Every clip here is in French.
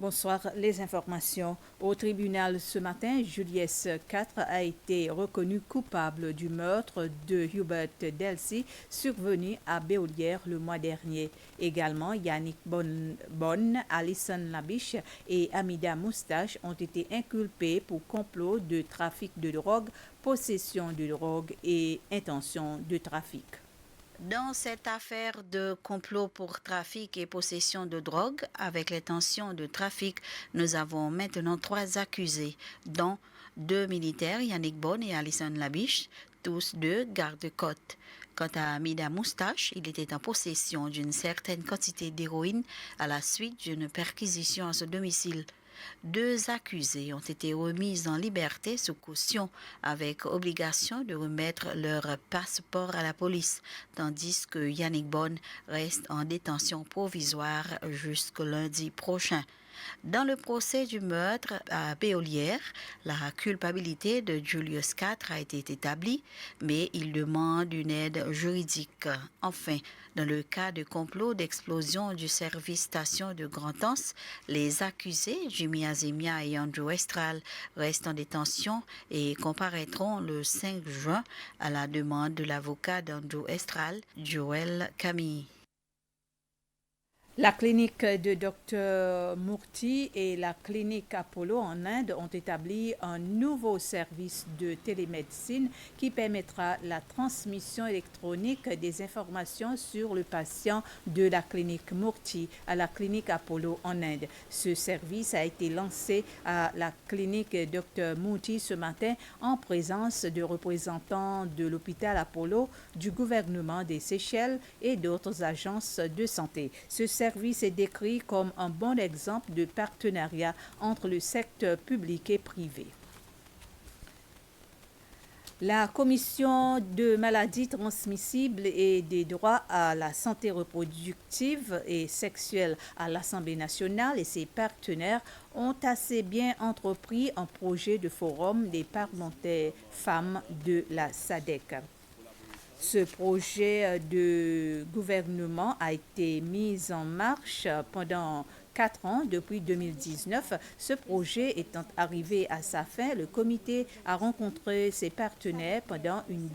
Bonsoir, les informations. Au tribunal ce matin, Julius 4 a été reconnu coupable du meurtre de Hubert Delcy survenu à Béolière le mois dernier. Également, Yannick Bonne, Alison Labiche et Amida Moustache ont été inculpés pour complot de trafic de drogue, possession de drogue et intention de trafic. Dans cette affaire de complot pour trafic et possession de drogue avec l'intention de trafic, nous avons maintenant 3 accusés, dont 2 militaires, Yannick Bonne et Alison Labiche, tous 2 gardes-côtes. Quant à Amida Moustache, il était en possession d'une certaine quantité d'héroïne à la suite d'une perquisition à son domicile. 2 accusés ont été remis en liberté sous caution avec obligation de remettre leur passeport à la police, tandis que Yannick Bonne reste en détention provisoire jusqu'au lundi prochain. Dans le procès du meurtre à Béolière, la culpabilité de Julius 4 a été établie, mais il demande une aide juridique. Enfin, dans le cas de complot d'explosion du service station de Grand-Anse, les accusés, Jimmy Azemia et Andrew Estral, restent en détention et comparaîtront le 5 juin à la demande de l'avocat d'Andrew Estral, Joël Camille. La clinique de Dr Murthy et la clinique Apollo en Inde ont établi un nouveau service de télémédecine qui permettra la transmission électronique des informations sur le patient de la clinique Murthy à la clinique Apollo en Inde. Ce service a été lancé à la clinique Dr Murthy ce matin en présence de représentants de l'hôpital Apollo, du gouvernement des Seychelles et d'autres agences de santé. Ce service est décrit comme un bon exemple de partenariat entre le secteur public et privé. La Commission de maladies transmissibles et des droits à la santé reproductive et sexuelle à l'Assemblée nationale et ses partenaires ont assez bien entrepris un projet de forum des parlementaires femmes de la SADC. Ce projet de gouvernement a été mis en marche pendant 4 ans depuis 2019. Ce projet étant arrivé à sa fin, le comité a rencontré ses partenaires pendant une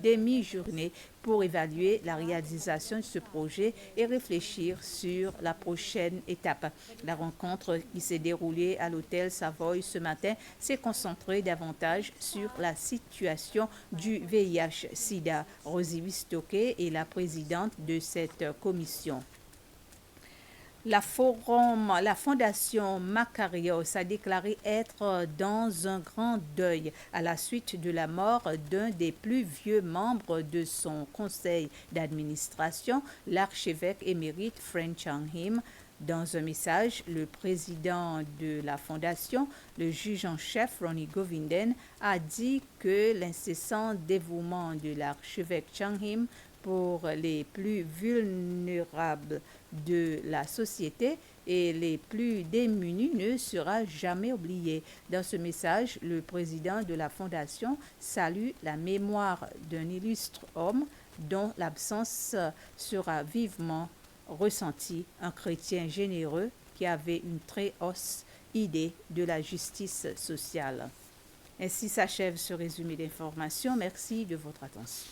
demi-journée pour évaluer la réalisation de ce projet et réfléchir sur la prochaine étape. La rencontre qui s'est déroulée à l'hôtel Savoy ce matin s'est concentrée davantage sur la situation du VIH-Sida. Rosie Wistoke est la présidente de cette commission. La Fondation Macarios a déclaré être dans un grand deuil à la suite de la mort d'un des plus vieux membres de son conseil d'administration, l'archevêque émérite Fren Chang-him. Dans un message, le président de la fondation, le juge en chef Ronnie Govinden, a dit que l'incessant dévouement de l'archevêque Chang-him pour les plus vulnérables de la société et les plus démunis ne sera jamais oublié. Dans ce message, le président de la Fondation salue la mémoire d'un illustre homme dont l'absence sera vivement ressentie, un chrétien généreux qui avait une très haute idée de la justice sociale. Ainsi s'achève ce résumé d'informations. Merci de votre attention.